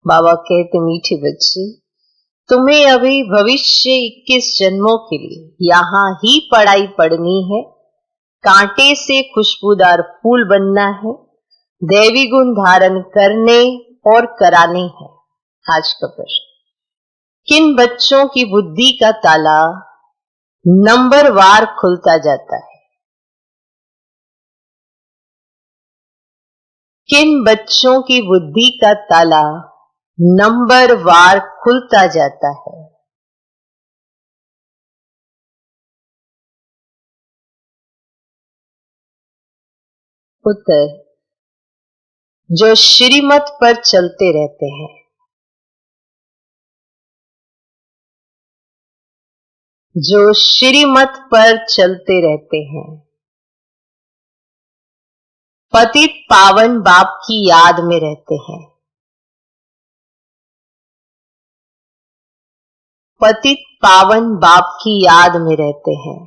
बाबा कहते मीठे बच्चे, तुम्हें अभी भविष्य 21 जन्मों के लिए यहाँ ही पढ़ाई पढ़नी है, कांटे से खुशबूदार फूल बनना है, दैवी गुण धारण करने और कराने हैं। आज का प्रश्न, किन बच्चों की बुद्धि का ताला नंबरवार खुलता जाता है? किन बच्चों की बुद्धि का ताला नंबरवार खुलता जाता है? उत्तर, जो श्रीमत पर चलते रहते हैं। जो श्रीमत पर चलते रहते हैं, पतित पावन बाप की याद में रहते हैं। पतित पावन बाप की याद में रहते हैं।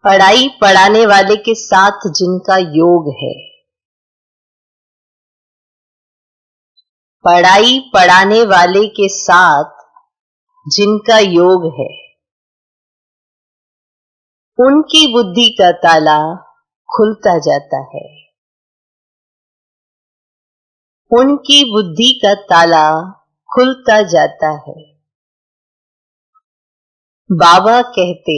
पढ़ाई पढ़ाने वाले के साथ जिनका योग है, पढ़ाई पढ़ाने वाले के साथ जिनका योग है, उनकी बुद्धि का ताला खुलता जाता है। उनकी बुद्धि का ताला खुलता जाता है। बाबा कहते,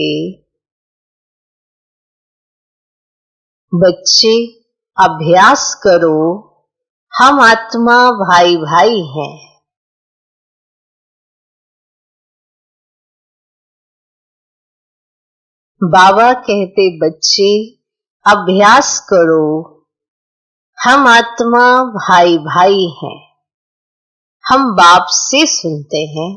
बच्चे अभ्यास करो, हम आत्मा भाई भाई हैं। बाबा कहते, बच्चे अभ्यास करो, हम आत्मा भाई भाई हैं। हम बाप से सुनते हैं।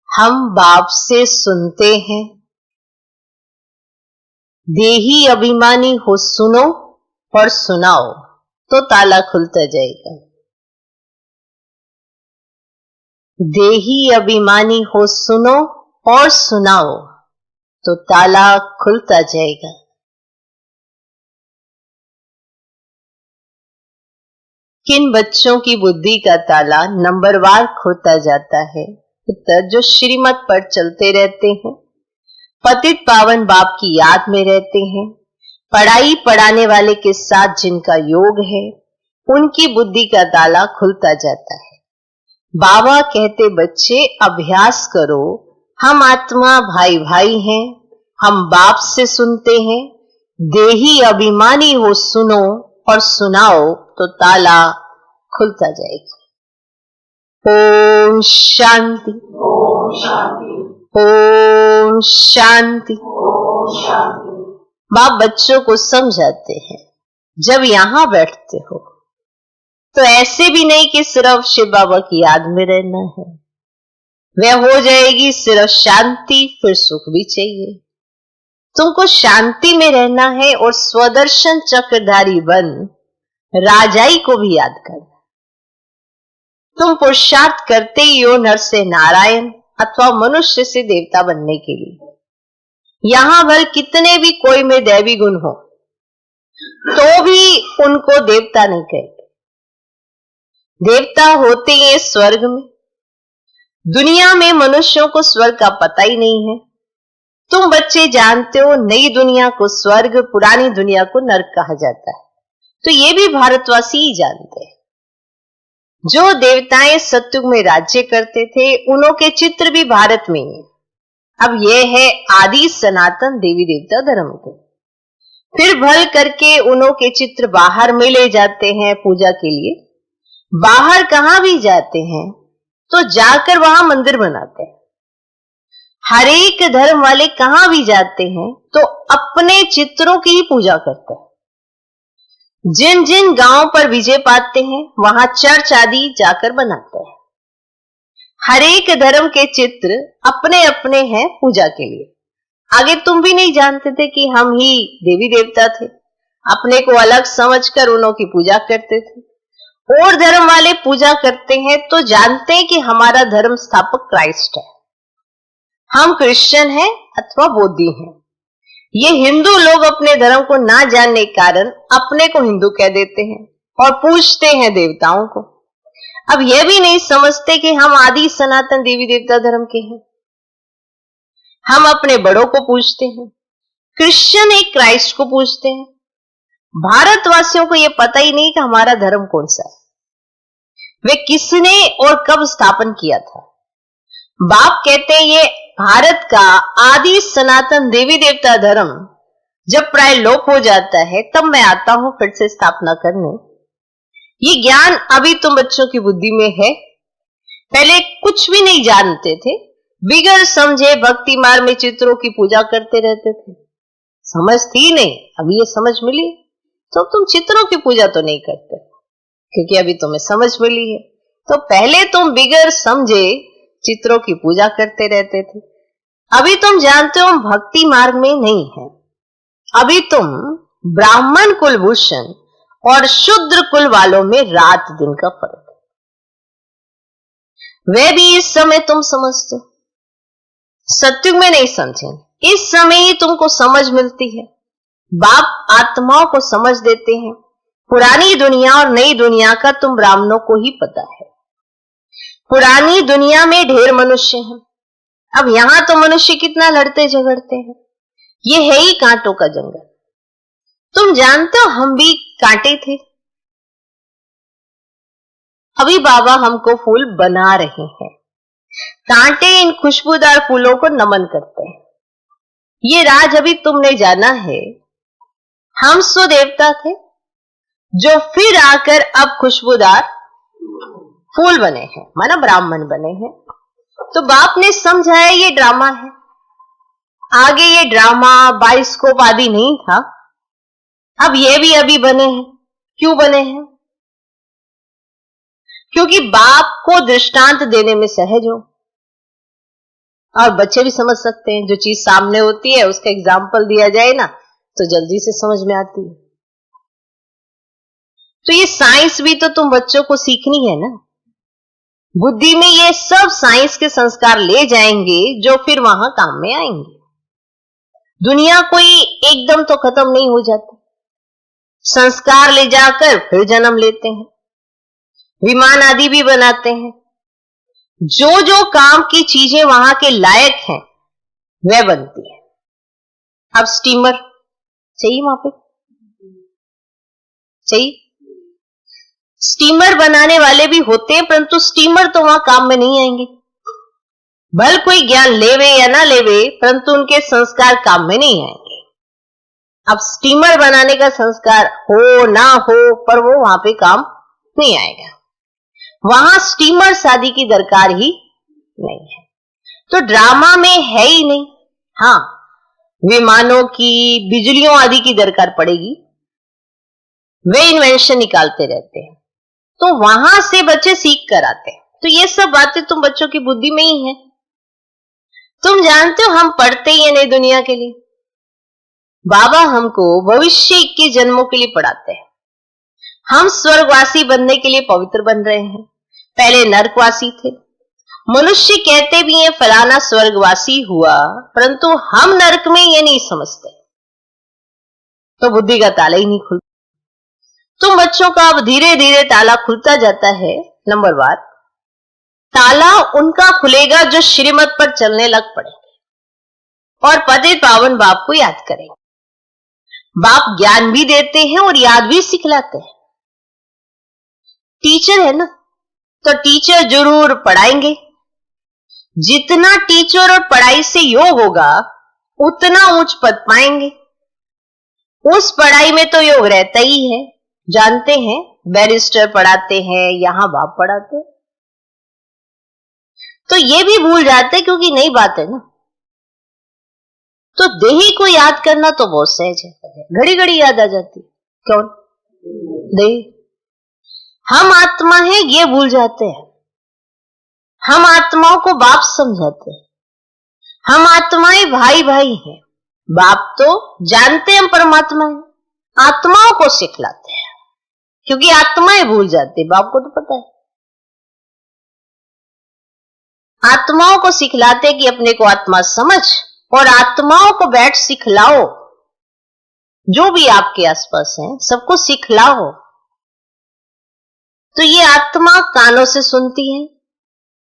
हम बाप से सुनते हैं। देही अभिमानी हो सुनो और सुनाओ तो ताला खुलता जाएगा। देही अभिमानी हो सुनो और सुनाओ तो ताला खुलता जाएगा। किन बच्चों की बुद्धि का ताला नंबरवार खुलता जाता है? उत्तर, जो श्रीमत पर चलते रहते हैं, पतित पावन बाप की याद में रहते हैं, पढ़ाई पढ़ाने वाले के साथ जिनका योग है, उनकी बुद्धि का ताला खुलता जाता है। बाबा कहते, बच्चे अभ्यास करो, हम आत्मा भाई भाई हैं। हम बाप से सुनते हैं। देही अभिमानी हो सुनो और सुनाओ तो ताला खुलता जाएगा। ओम शांति। ओम शांति। ओम शांति। बाप बच्चों को समझाते हैं, जब यहां बैठते हो तो ऐसे भी नहीं कि सिर्फ शिव बाबा की याद में रहना है। वह हो जाएगी सिर्फ शांति, फिर सुख भी चाहिए। तुमको शांति में रहना है और स्वदर्शन चक्रधारी बन राजाई को भी याद करना। तुम पुरुषार्थ करते ही हो नर से नारायण अथवा मनुष्य से देवता बनने के लिए। यहां भर कितने भी कोई में दैवी गुण हो तो भी उनको देवता नहीं कहते। देवता होते हैं स्वर्ग में। दुनिया में मनुष्यों को स्वर्ग का पता ही नहीं है। तुम बच्चे जानते हो नई दुनिया को स्वर्ग, पुरानी दुनिया को नरक कहा जाता है। तो ये भी भारतवासी ही जानते हैं। जो देवताएं सत्युग में राज्य करते थे, उन्हों के चित्र भी भारत में ही। अब यह है आदि सनातन देवी देवता धर्म को। फिर भल करके उन्हों के चित्र बाहर में ले जाते हैं पूजा के लिए। बाहर कहां भी जाते हैं तो जाकर वहां मंदिर बनाते हैं। हर एक धर्म वाले कहां भी जाते हैं तो अपने चित्रों की ही पूजा करते हैं। जिन जिन गांवों पर विजय पाते हैं वहां चर्च आदि जाकर बनाते हैं। हर एक धर्म के चित्र अपने अपने हैं पूजा के लिए। आगे तुम भी नहीं जानते थे कि हम ही देवी देवता थे। अपने को अलग समझकर उन्हों की पूजा करते थे। और धर्म वाले पूजा करते हैं तो जानते हैं कि हमारा धर्म स्थापक क्राइस्ट है। हम क्रिश्चियन हैं अथवा बौद्धी हैं। ये हिंदू लोग अपने धर्म को ना जानने के कारण अपने को हिंदू कह देते हैं और पूजते हैं देवताओं को। अब यह भी नहीं समझते कि हम आदि सनातन देवी देवता धर्म के हैं। हम अपने बड़ों को पूजते हैं, क्रिश्चियन एक क्राइस्ट को पूजते हैं। भारतवासियों को यह पता ही नहीं कि हमारा धर्म कौन सा है, वे किसने और कब स्थापन किया था। बाप कहते हैं ये भारत का आदि सनातन देवी देवता धर्म जब प्राय लोप हो जाता है तब मैं आता हूं फिर से स्थापना करने। ये ज्ञान अभी तुम बच्चों की बुद्धि में है, पहले कुछ भी नहीं जानते थे, बिगर समझे भक्ति मार्ग में चित्रों की पूजा करते रहते थे। समझ थी नहीं, अभी ये समझ मिली तो तुम चित्रों की पूजा तो नहीं करते क्योंकि अभी तुम्हें समझ मिली है। तो पहले तुम बिगर समझे चित्रों की पूजा करते रहते थे। अभी तुम जानते हो हम भक्ति मार्ग में नहीं है। अभी तुम ब्राह्मण कुलभूषण और शूद्र कुल वालों में रात दिन का फर्क है, वह भी इस समय तुम समझते हो, सत्युग में नहीं समझेंगे। इस समय ही तुमको समझ मिलती है। बाप आत्माओं को समझ देते हैं। पुरानी दुनिया और नई दुनिया का तुम ब्राह्मणों को ही पता है। पुरानी दुनिया में ढेर मनुष्य हैं, अब यहां तो मनुष्य कितना लड़ते झगड़ते हैं। ये है ही कांटों का जंगल। तुम जानते हो हम भी कांटे थे, अभी बाबा हमको फूल बना रहे हैं। कांटे इन खुशबूदार फूलों को नमन करते हैं। ये राज अभी तुमने जाना है। हम सो देवता थे जो फिर आकर अब खुशबूदार फूल बने हैं, माना ब्राह्मण बने हैं। तो बाप ने समझाया ये ड्रामा है। आगे ये ड्रामा बाइस्कोप आदि नहीं था, अब ये भी अभी बने हैं। क्यों बने हैं? क्योंकि बाप को दृष्टांत देने में सहज हो और बच्चे भी समझ सकते हैं। जो चीज सामने होती है उसका एग्जाम्पल दिया जाए ना तो जल्दी से समझ में आती है। तो ये साइंस भी तो तुम बच्चों को सीखनी है ना। बुद्धि में ये सब साइंस के संस्कार ले जाएंगे जो फिर वहां काम में आएंगे। दुनिया कोई एकदम तो खत्म नहीं हो जाती, संस्कार ले जाकर फिर जन्म लेते हैं, विमान आदि भी बनाते हैं। जो जो काम की चीजें वहां के लायक हैं वह बनती है। अब स्टीमर चाहिए, वहां पे चाहिए। स्टीमर बनाने वाले भी होते हैं, परंतु स्टीमर तो वहां काम में नहीं आएंगे। भल कोई ज्ञान लेवे या ना लेवे, परंतु उनके संस्कार काम में नहीं आएंगे। अब स्टीमर बनाने का संस्कार हो ना हो, पर वो वहां पे काम नहीं आएगा। वहां स्टीमर शादी की दरकार ही नहीं है। तो ड्रामा में है ही नहीं। हाँ, विमानों की, बिजलियों आदि की दरकार पड़ेगी, वे इन्वेंशन निकालते रहते हैं, तो वहां से बच्चे सीख कर आते हैं। तो ये सब बातें तुम बच्चों की बुद्धि में ही है। तुम जानते हो हम पढ़ते ही है नई दुनिया के लिए। बाबा हमको भविष्य के जन्मों के लिए पढ़ाते हैं। हम स्वर्गवासी बनने के लिए पवित्र बन रहे हैं, पहले नरकवासी थे। मनुष्य कहते भी हैं फलाना स्वर्गवासी हुआ, परंतु हम नरक में ये नहीं समझते, तो बुद्धि का ताला ही नहीं खुलता। तुम बच्चों का अब धीरे धीरे ताला खुलता जाता है। नंबर वार ताला उनका खुलेगा जो श्रीमत पर चलने लग पड़ेंगे और पतित पावन बाप को याद करेंगे। बाप ज्ञान भी देते हैं और याद भी सिखलाते हैं। टीचर है ना, तो टीचर जरूर पढ़ाएंगे। जितना टीचर और पढ़ाई से योग होगा उतना उच्च पद पाएंगे। उस पढ़ाई में तो योग रहता ही है। जानते हैं बैरिस्टर पढ़ाते हैं, यहां बाप पढ़ाते हैं, तो ये भी भूल जाते क्योंकि नई बात है ना। तो देही को याद करना तो बहुत सहज है, घड़ी घड़ी याद आ जाती है। कौन? देही। हम आत्मा है ये भूल जाते हैं। हम आत्माओं को बाप समझाते हैं। हम आत्माएं भाई भाई हैं। बाप तो जानते हैं हम परमात्मा है, आत्माओं को सिखलाते हैं क्योंकि आत्माएं भूल जाती, बाप को तो पता है। आत्माओं को सिखलाते कि अपने को आत्मा समझ और आत्माओं को बैठ सिखलाओ जो भी आपके आसपास हैं, सबको सिखलाओ। तो ये आत्मा कानों से सुनती है,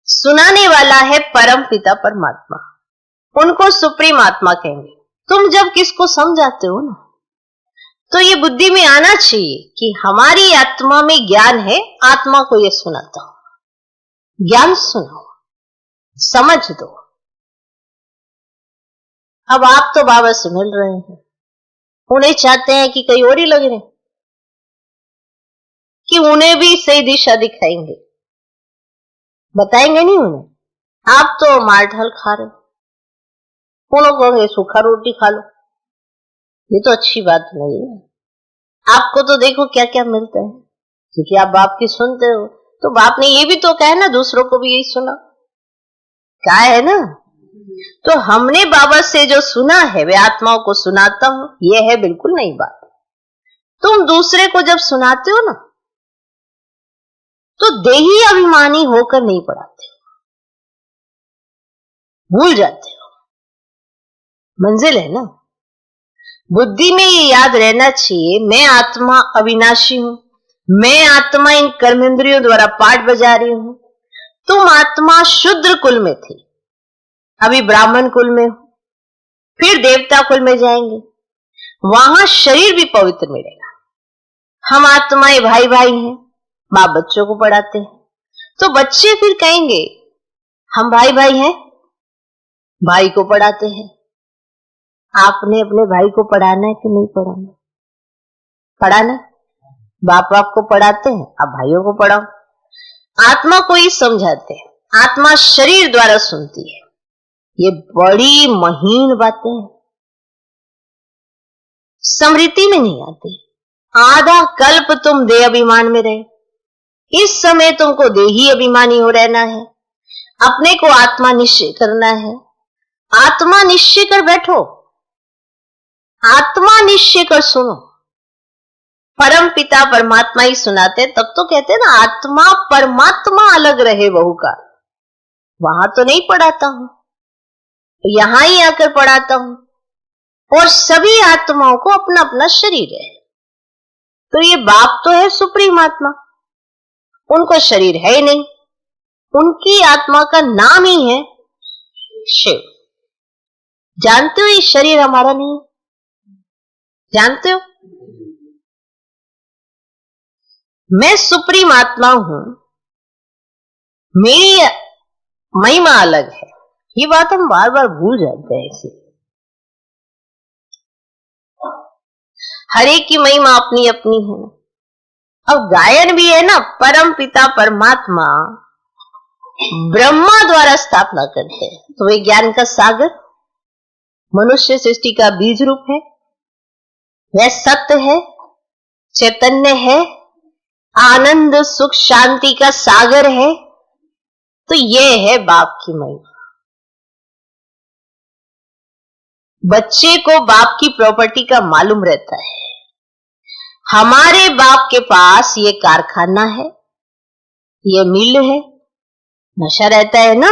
सुनाने वाला है परम पिता परमात्मा, उनको सुप्रीम आत्मा कहेंगे। तुम जब किसको समझाते हो ना, तो ये बुद्धि में आना चाहिए कि हमारी आत्मा में ज्ञान है, आत्मा को ये सुनाता हूं। ज्ञान सुनाओ, समझ दो। अब आप तो बाबा से मिल रहे हैं, उन्हें चाहते हैं कि कहीं और ही लग रहे, कि उन्हें भी सही दिशा दिखाएंगे, बताएंगे नहीं उन्हें। आप तो मार ढाल खा रहे, उन्होंने कहोगे सूखा रोटी खा लो, ये तो अच्छी बात नहीं है। आपको तो देखो क्या क्या मिलता है, क्योंकि आप बाप की सुनते हो। तो बाप ने ये भी तो कहा है ना, दूसरों को भी यही सुना, कहा है ना। तो हमने बाबा से जो सुना है वे आत्माओं को सुनाता हूं, ये है बिल्कुल नई बात। तुम दूसरे को जब सुनाते हो ना, तो देही अभिमानी होकर नहीं पढ़ाते हो, भूल जाते हो। मंजिल है ना, बुद्धि में ये याद रहना चाहिए, मैं आत्मा अविनाशी हूं, मैं आत्मा इन कर्मेंद्रियों द्वारा पाठ बजा रही हूं। तुम आत्मा शूद्र कुल में थी, अभी ब्राह्मण कुल में हो, फिर देवता कुल में जाएंगे, वहां शरीर भी पवित्र मिलेगा। हम आत्माएं भाई भाई हैं, बाप बच्चों को पढ़ाते हैं, तो बच्चे फिर कहेंगे हम भाई भाई हैं, भाई को पढ़ाते हैं। आपने अपने भाई को पढ़ाना है कि नहीं पढ़ाना? पढ़ाना। बाप को पढ़ाते हैं, आप भाइयों को पढ़ाओ। आत्मा को ही समझाते हैं, आत्मा शरीर द्वारा सुनती है। ये बड़ी महीन बातें हैं, स्मृति में नहीं आती। आधा कल्प तुम देह अभिमान में रहे, इस समय तुमको देही अभिमानी हो रहना है, अपने को आत्मा निश्चय करना है। आत्मा निश्चय कर बैठो, आत्मा निश्चय कर सुनो। परम पिता परमात्मा ही सुनाते, तब तो कहते ना आत्मा परमात्मा अलग रहे बहु का। वहां तो नहीं पढ़ाता हूं, यहां ही आकर पढ़ाता हूं। और सभी आत्माओं को अपना अपना शरीर है, तो ये बाप तो है सुप्रीम आत्मा, उनको शरीर है ही नहीं, उनकी आत्मा का नाम ही है शिव। जानते हो ये शरीर हमारा नहीं है, जानते हो? मैं सुप्रीम आत्मा हूं, मेरी महिमा अलग है। ये बात हम बार बार भूल जाते हैं। ऐसे हर एक की महिमा अपनी अपनी है। अब गायन भी है ना, परम पिता परमात्मा ब्रह्मा द्वारा स्थापना करते हैं, तो वे ज्ञान का सागर मनुष्य सृष्टि का बीज रूप है, वह सत्य है, चैतन्य है, आनंद सुख शांति का सागर है। तो ये है बाप की महिमा। बच्चे को बाप की प्रॉपर्टी का मालूम रहता है। हमारे बाप के पास ये कारखाना है, ये मिल है, नशा रहता है ना,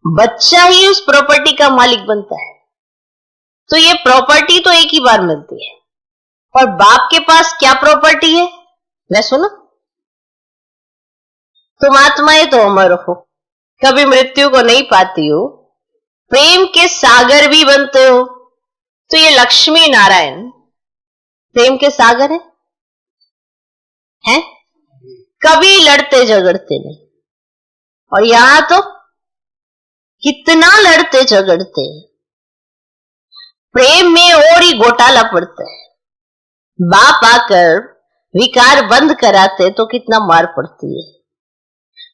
बच्चा ही उस प्रॉपर्टी का मालिक बनता है। तो ये प्रॉपर्टी तो एक ही बार मिलती है। और बाप के पास क्या प्रॉपर्टी है, मैं सुनो। तुम आत्माएं तो अमर हो, कभी मृत्यु को नहीं पाती हो, प्रेम के सागर भी बनते हो। तो ये लक्ष्मी नारायण प्रेम के सागर है? कभी लड़ते झगड़ते नहीं। और यहां तो कितना लड़ते झगड़ते हैं, प्रेम में और ही घोटाला पड़ता है। बाप आकर विकार बंद कराते तो कितना मार पड़ती है।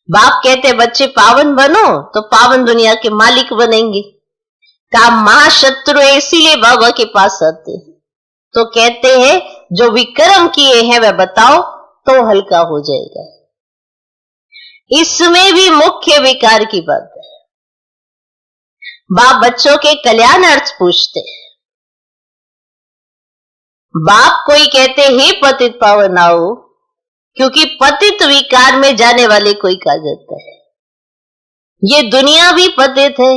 बाप कहते बच्चे पावन बनो, तो पावन दुनिया के मालिक बनेंगे। का महाशत्रु इसीलिए बाबा के पास आते हैं, तो कहते हैं जो विक्रम किए हैं वह बताओ, तो हल्का हो जाएगा। इसमें भी मुख्य विकार की बात है। बाप बच्चों के कल्याण अर्थ पूछते हैं। बाप कोई कहते हे पतित पावन आओ, क्योंकि पतित विकार में जाने वाले कोई कहा जाता है। ये दुनिया भी पतित है,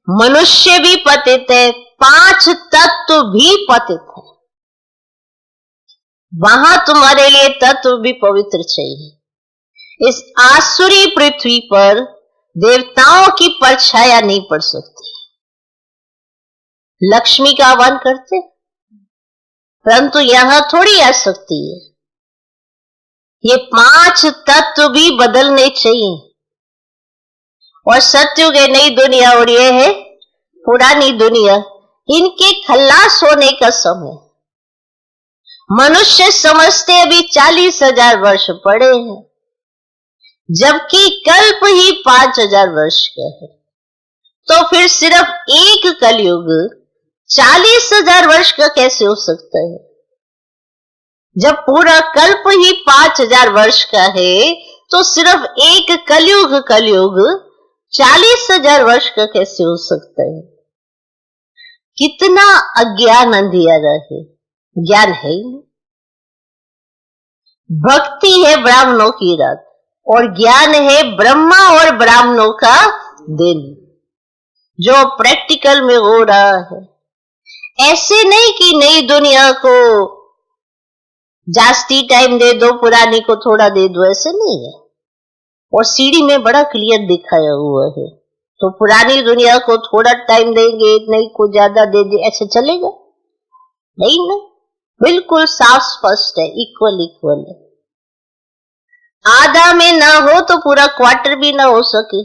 मनुष्य भी पतित है, 5 तत्व भी पतित है। वहां तुम्हारे लिए तत्व भी पवित्र चाहिए। इस आसुरी पृथ्वी पर देवताओं की परछाया नहीं पड़ सकती। लक्ष्मी का आह्वान करते, परंतु यहां थोड़ी आ सकती है। ये 5 तत्व भी बदलने चाहिए। और सत्युग है नई दुनिया और ये है पुरानी दुनिया, इनके खल्लास होने का समय। मनुष्य समझते अभी 40,000 वर्ष पड़े हैं, जबकि कल्प ही 5,000 वर्ष का है। तो फिर सिर्फ एक कलयुग 40,000 वर्ष का कैसे हो सकता है? जब पूरा कल्प ही 5,000 वर्ष का है, तो सिर्फ एक कलयुग 40,000 वर्ष का कैसे हो सकता है? कितना अज्ञान अंधियारा है, ज्ञान है ही नहीं। भक्ति है ब्राह्मणों की रात और ज्ञान है ब्रह्मा और ब्राह्मणों का दिन, जो प्रैक्टिकल में हो रहा है। ऐसे नहीं कि नई दुनिया को जास्ती टाइम दे दो, पुरानी को थोड़ा दे दो, ऐसे नहीं है। और सीढ़ी में बड़ा क्लियर दिखाया हुआ है। तो पुरानी दुनिया को थोड़ा टाइम देंगे, नई को ज्यादा दे दे, ऐसे चलेगा नहीं ना। बिल्कुल साफ स्पष्ट है, इक्वल है। आधा में ना हो तो पूरा क्वार्टर भी ना हो सके।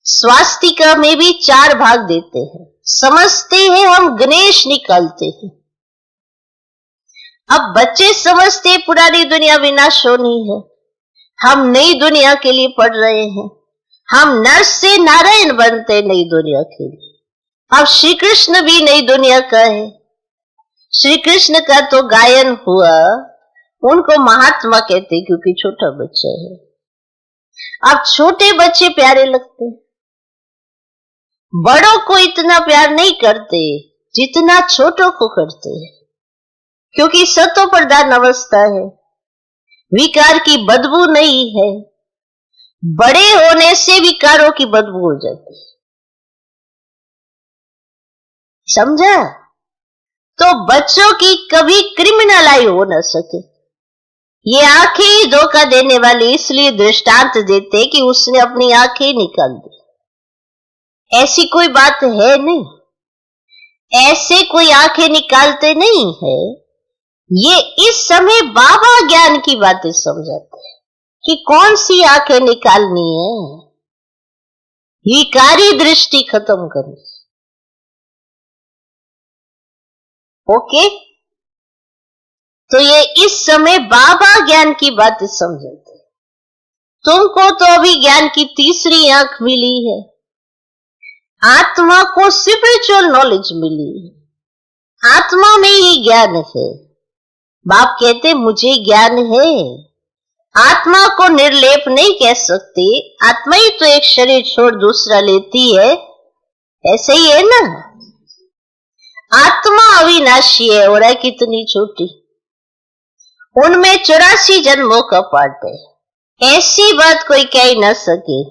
स्वास्तिका में भी 4 भाग देते हैं, समझते हैं हम गणेश निकालते हैं। अब बच्चे समझते पुरानी दुनिया विनाश होनी है, हम नई दुनिया के लिए पढ़ रहे हैं। हम नर से नारायण बनते नई दुनिया के लिए। अब श्री कृष्ण भी नई दुनिया का है। श्री कृष्ण का तो गायन हुआ, उनको महात्मा कहते क्योंकि छोटा बच्चा है। अब छोटे बच्चे प्यारे लगते, बड़ों को इतना प्यार नहीं करते जितना छोटों को करते हैं, क्योंकि सतो प्रधान अवस्था है, विकार की बदबू नहीं है। बड़े होने से विकारों की बदबू हो जाती है, समझा? तो बच्चों की कभी क्रिमिनल आई हो न सके। ये आंखें ही धोखा देने वाली इसलिए दृष्टांत देते कि उसने अपनी आंखें निकाल दी। ऐसी कोई बात है नहीं, ऐसे कोई आंखें निकालते नहीं है। ये इस समय बाबा ज्ञान की बातें समझाते हैं कि कौन सी आंखें निकालनी है, विकारी दृष्टि खत्म करनी। ओके, तो ये इस समय बाबा ज्ञान की बातें समझाते हैं। तुमको तो अभी ज्ञान की तीसरी आंख मिली है, आत्मा को स्पिरिचुअल नॉलेज मिली है, आत्मा में ही ज्ञान है। बाप कहते मुझे ज्ञान है। आत्मा को निर्लेप नहीं कह सकते, आत्मा ही तो एक शरीर छोड़ दूसरा लेती है, ऐसे ही है ना। आत्मा अविनाशी है और है कितनी छोटी, उनमें 84 जन्मों का पाठ है। ऐसी बात कोई कह ही ना सके,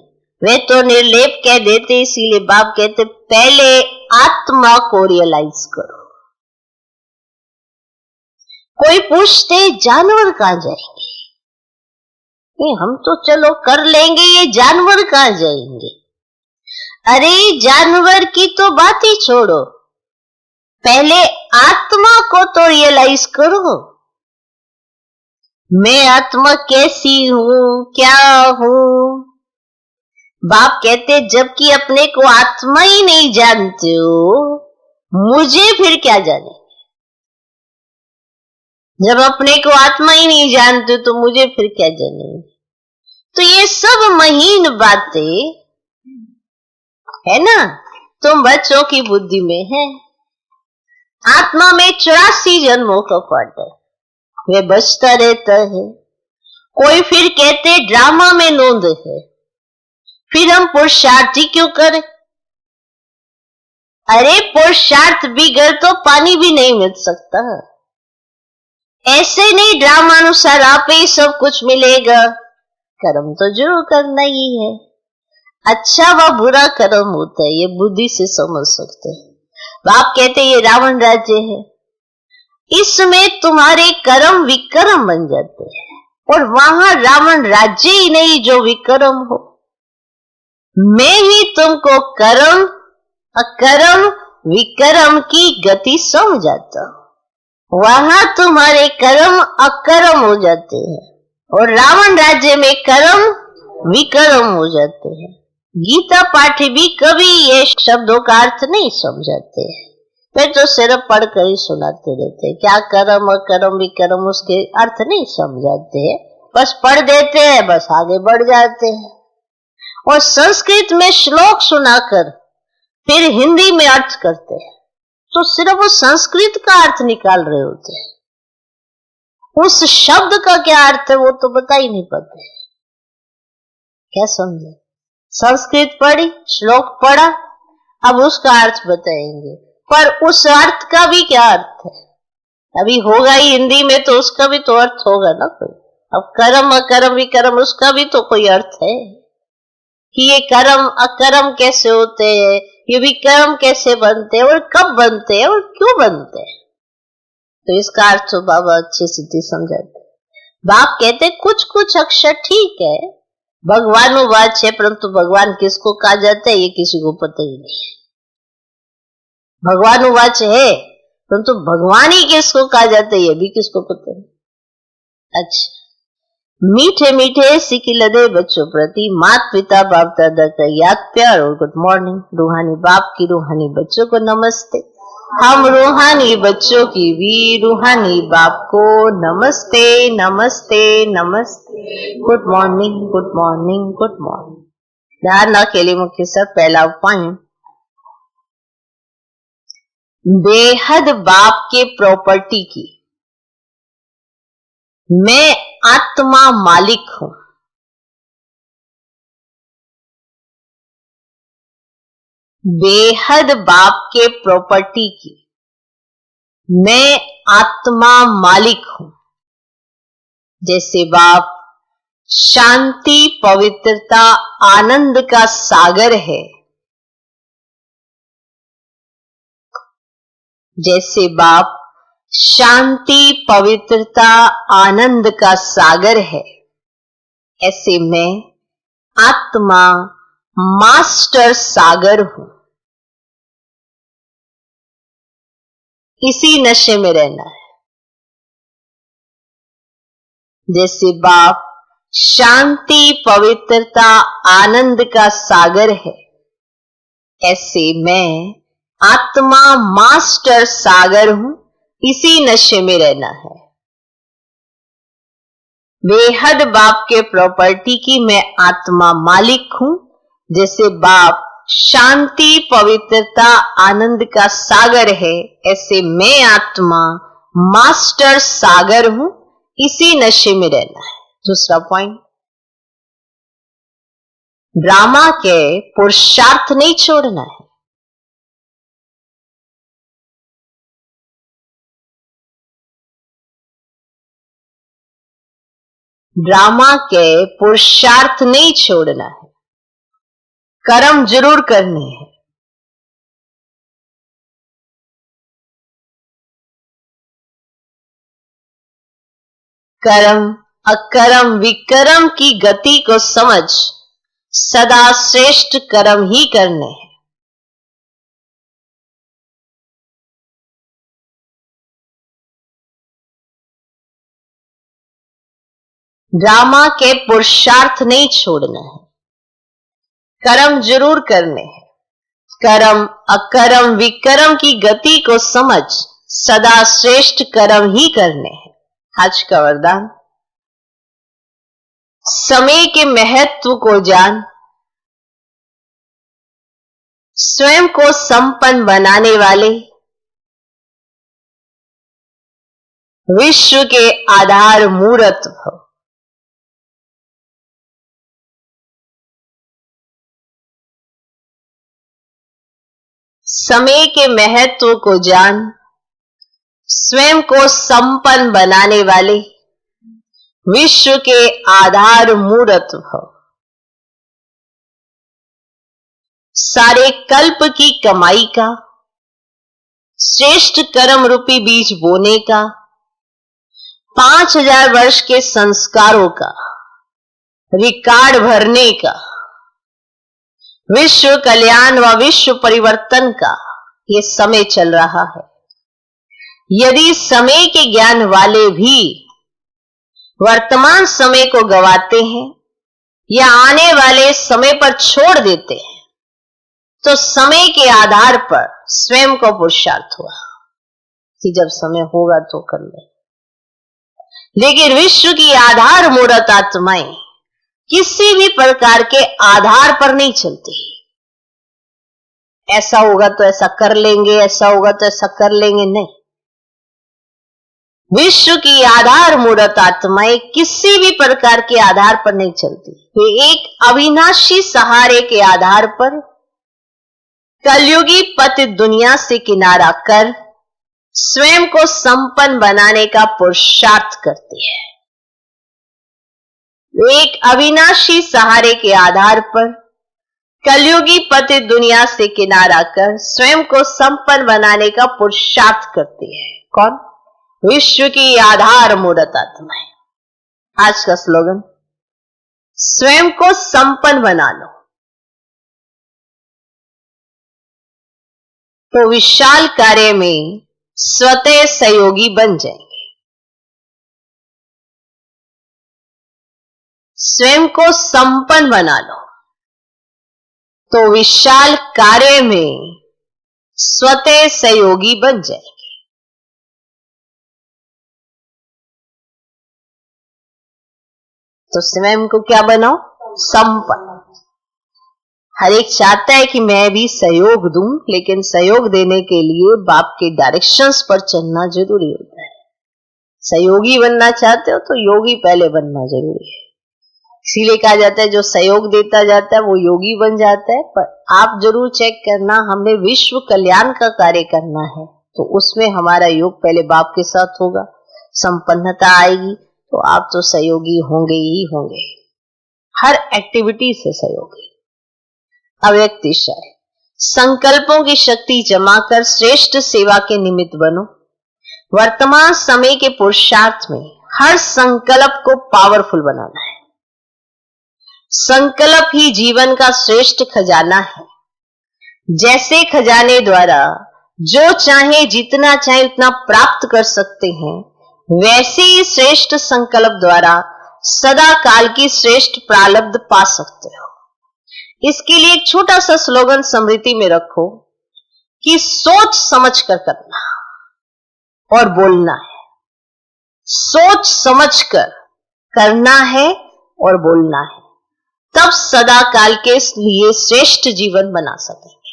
वे तो निर्लेप कह देते। इसीलिए बाप कहते पहले आत्मा को रियलाइज करो। कोई पूछते जानवर कहां जाएंगे, हम तो चलो कर लेंगे, ये जानवर कहां जाएंगे? अरे जानवर की तो बात ही छोड़ो, पहले आत्मा को तो रियलाइज करो। मैं आत्मा कैसी हूं, क्या हूं? बाप कहते जबकि अपने को आत्मा ही नहीं जानते हो, मुझे फिर क्या जाने? जब अपने को आत्मा ही नहीं जानते तो मुझे फिर क्या जाने? तो ये सब महीन बातें है ना, तुम बच्चों की बुद्धि में है। आत्मा में 84 जन्मों का पाठ है, वे बचता रहता है। कोई फिर कहते ड्रामा में नोंद है, फिर हम पुरुषार्थ ही क्यों करें? अरे पुरुषार्थ बिगड़ तो पानी भी नहीं मिल सकता। ऐसे नहीं ड्रामा अनुसार आप ही सब कुछ मिलेगा, कर्म तो जरूर करना ही है। अच्छा व बुरा कर्म होता है, ये बुद्धि से समझ सकते हैं। बाप कहते ये रावण राज्य है, इसमें तुम्हारे कर्म विक्रम बन जाते हैं, और वहां रावण राज्य ही नहीं जो विक्रम हो। मैं ही तुमको कर्म अकर्म विक्रम की गति समझाता हूं। वहां तुम्हारे कर्म अकर्म हो जाते हैं, और रावण राज्य में कर्म विक्रम हो जाते हैं। गीता पाठी भी कभी ये शब्दों का अर्थ नहीं समझाते हैं, वे तो सिर्फ पढ़कर ही सुनाते रहते हैं। क्या कर्म अकर्म विक्रम उसके अर्थ नहीं समझाते हैं, बस पढ़ देते हैं, बस आगे बढ़ जाते हैं। और संस्कृत में श्लोक सुनाकर फिर हिंदी में अर्थ करते हैं, तो सिर्फ वो संस्कृत का अर्थ निकाल रहे होते हैं, उस शब्द का क्या अर्थ है वो तो बता ही नहीं पाते। क्या समझे? संस्कृत पढ़ी, श्लोक पढ़ा, अब उसका अर्थ बताएंगे, पर उस अर्थ का भी क्या अर्थ है? अभी होगा ही हिंदी में, तो उसका भी तो अर्थ होगा ना कोई। अब कर्म अकर्म विक्रम, उसका भी तो कोई अर्थ है कि ये कर्म अकर्म कैसे होते हैं, ये विक्रम कैसे बनते हैं, और कब बनते हैं और क्यों बनते हैं। तो इसका अर्थ तो बाबा अच्छे से समझाते। बाप कहते कुछ कुछ अक्षर ठीक है, भगवानुवाच है, परंतु भगवान किसको कहा जाता है ये किसी को पता ही नहीं। भगवानुवाच है, परंतु भगवान ही किसको कहा जाता है ये भी किसको पता नहीं। अच्छा, मीठे मीठे सिकिलदे बच्चों प्रति माता पिता बाप दादा का याद प्यार और गुड मॉर्निंग। रूहानी बाप की रूहानी बच्चों को नमस्ते। हम रूहानी बच्चों की भी रूहानी बाप को नमस्ते नमस्ते नमस्ते। Good morning good morning good morning. धारणा के लिए मुख्य सब पहला पॉइंट, बेहद बाप के प्रॉपर्टी की मैं आत्मा मालिक हूं। बेहद बाप के प्रॉपर्टी की मैं आत्मा मालिक हूं। जैसे बाप शांति पवित्रता आनंद का सागर है, जैसे बाप शांति पवित्रता आनंद का सागर है, ऐसे मैं आत्मा मास्टर सागर हूं। इसी नशे में रहना है। जैसे बाप शांति पवित्रता आनंद का सागर है, ऐसे मैं आत्मा मास्टर सागर हूं। इसी नशे में रहना है। बेहद बाप के प्रॉपर्टी की मैं आत्मा मालिक हूं। जैसे बाप शांति पवित्रता आनंद का सागर है, ऐसे मैं आत्मा मास्टर सागर हूं। इसी नशे में रहना है। दूसरा पॉइंट, ड्रामा के पुरुषार्थ नहीं छोड़ना है। ड्रामा के पुरुषार्थ नहीं छोड़ना है, कर्म जरूर करने हैं। कर्म अकर्म विकर्म की गति को समझ सदा श्रेष्ठ कर्म ही करने हैं। ड्रामा के पुरुषार्थ नहीं छोड़ना है, कर्म जरूर करने हैं। कर्म अकर्म विकर्म की गति को समझ सदा श्रेष्ठ कर्म ही करने हैं। आज का वरदान, समय के महत्व को जान, स्वयं को संपन्न बनाने वाले, विश्व के आधार मूर्त भव। समय के महत्व को जान, स्वयं को संपन्न बनाने वाले, विश्व के आधार मूर्त भव। सारे कल्प की कमाई का श्रेष्ठ कर्म रूपी बीज बोने का, 5000 वर्ष के संस्कारों का रिकॉर्ड भरने का, विश्व कल्याण व विश्व परिवर्तन का ये समय चल रहा है। यदि समय के ज्ञान वाले भी वर्तमान समय को गवाते हैं या आने वाले समय पर छोड़ देते हैं, तो समय के आधार पर स्वयं को पुरुषार्थ हुआ कि जब समय होगा तो कर ले। लेकिन विश्व की आधार मूर्त आत्माएं किसी भी प्रकार के आधार पर नहीं चलती। ऐसा होगा तो ऐसा कर लेंगे, ऐसा होगा तो ऐसा कर लेंगे, नहीं। विश्व की आधार मूर्त आत्माएं किसी भी प्रकार के आधार पर नहीं चलती। वे एक अविनाशी सहारे के आधार पर कलयुगी पतित दुनिया से किनारा कर स्वयं को संपन्न बनाने का पुरुषार्थ करती है। एक अविनाशी सहारे के आधार पर कलयुगी पतित दुनिया से किनारा कर स्वयं को संपन्न बनाने का पुरुषार्थ करती है। कौन? विश्व की आधार मूर्त आत्माएं। आज का स्लोगन, स्वयं को संपन्न बना लो तो विशाल कार्य में स्वतः सहयोगी बन जाएंगे। स्वयं को संपन्न बना लो तो विशाल कार्य में स्वतः सहयोगी बन जाएंगे। तो स्वयं को क्या बनाओ? संपन्न। हर एक चाहता है कि मैं भी सहयोग दूं, लेकिन सहयोग देने के लिए बाप के डायरेक्शंस पर चलना जरूरी होता है। सहयोगी बनना चाहते हो तो योगी पहले बनना जरूरी है। इसीलिए कहा जाता है जो सहयोग देता जाता है वो योगी बन जाता है। पर आप जरूर चेक करना, हमने विश्व कल्याण का कार्य करना है तो उसमें हमारा योग पहले बाप के साथ होगा। संपन्नता आएगी तो आप तो सहयोगी होंगे ही होंगे, हर एक्टिविटी से सहयोगी। अव्यक्तिशाय संकल्पों की शक्ति जमा कर श्रेष्ठ सेवा के निमित्त बनो। वर्तमान समय के पुरुषार्थ में हर संकल्प को पावरफुल बनाना है। संकल्प ही जीवन का श्रेष्ठ खजाना है। जैसे खजाने द्वारा जो चाहे जितना चाहे उतना प्राप्त कर सकते हैं, वैसे ही श्रेष्ठ संकल्प द्वारा सदा काल की श्रेष्ठ प्रारब्ध पा सकते हो। इसके लिए एक छोटा सा स्लोगन स्मृति में रखो कि सोच समझ कर करना और बोलना है। सोच समझ कर करना है और बोलना है, तब सदा काल के लिए श्रेष्ठ जीवन बना सकेंगे।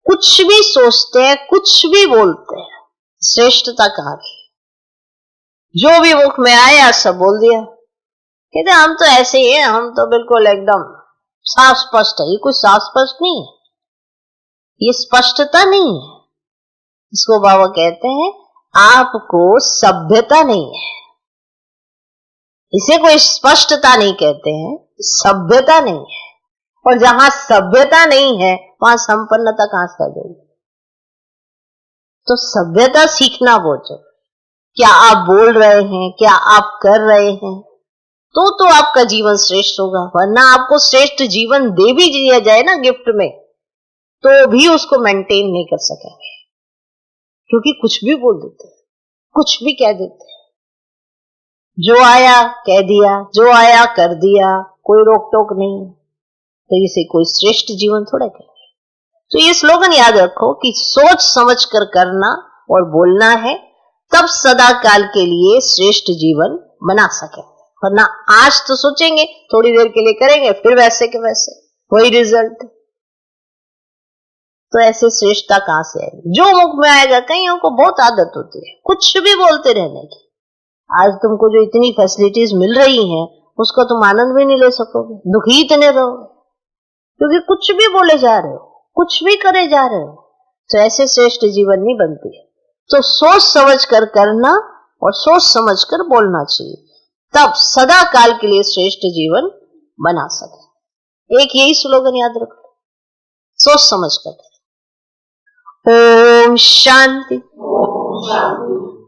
कुछ भी सोचते हैं, कुछ भी बोलते हैं, श्रेष्ठता कहां गई? जो भी मुख में आया सब बोल दिया। कहते हम तो ऐसे ही हैं, हम तो बिल्कुल एकदम साफ स्पष्ट है। ये कुछ साफ स्पष्ट नहीं है, ये स्पष्टता नहीं है। इसको बाबा कहते हैं आपको सभ्यता नहीं है। इसे कोई स्पष्टता नहीं कहते हैं, सभ्यता नहीं है। और जहां सभ्यता नहीं है वहां संपन्नता कहां से आ जाएगी? तो सभ्यता सीखना बहुत जरूरी। क्या आप बोल रहे हैं, क्या आप कर रहे हैं, तो आपका जीवन श्रेष्ठ होगा। वरना आपको श्रेष्ठ जीवन दे भी दिया जाए ना गिफ्ट में, तो भी उसको मेंटेन नहीं कर सकेंगे, क्योंकि कुछ भी बोल देते हैं, कुछ भी कह देते हैं। जो आया कह दिया, जो आया कर दिया, कोई रोक टोक नहीं। तो इसे कोई श्रेष्ठ जीवन थोड़ा कहेंगे। तो ये स्लोगन याद रखो कि सोच समझ कर करना और बोलना है, तब सदा काल के लिए श्रेष्ठ जीवन बना सके। वरना आज तो सोचेंगे, थोड़ी देर के लिए करेंगे, फिर वैसे के वैसे वही रिजल्ट। तो ऐसे श्रेष्ठता कहां से आएगी? जो मुख में आएगा। कईयों को बहुत आदत होती है कुछ भी बोलते रहने की। आज तुमको जो इतनी फैसिलिटीज मिल रही हैं उसका तुम आनंद भी नहीं ले सकोगे, दुखी इतने रहोगे, क्योंकि कुछ भी बोले जा रहे हो, कुछ भी करे जा रहे हो। तो ऐसे श्रेष्ठ जीवन नहीं बनती है। तो सोच समझ कर करना और सोच समझ कर बोलना चाहिए, तब सदा काल के लिए श्रेष्ठ जीवन बना सके। एक यही स्लोगन याद रखो, सोच समझ कर। ओम शांति।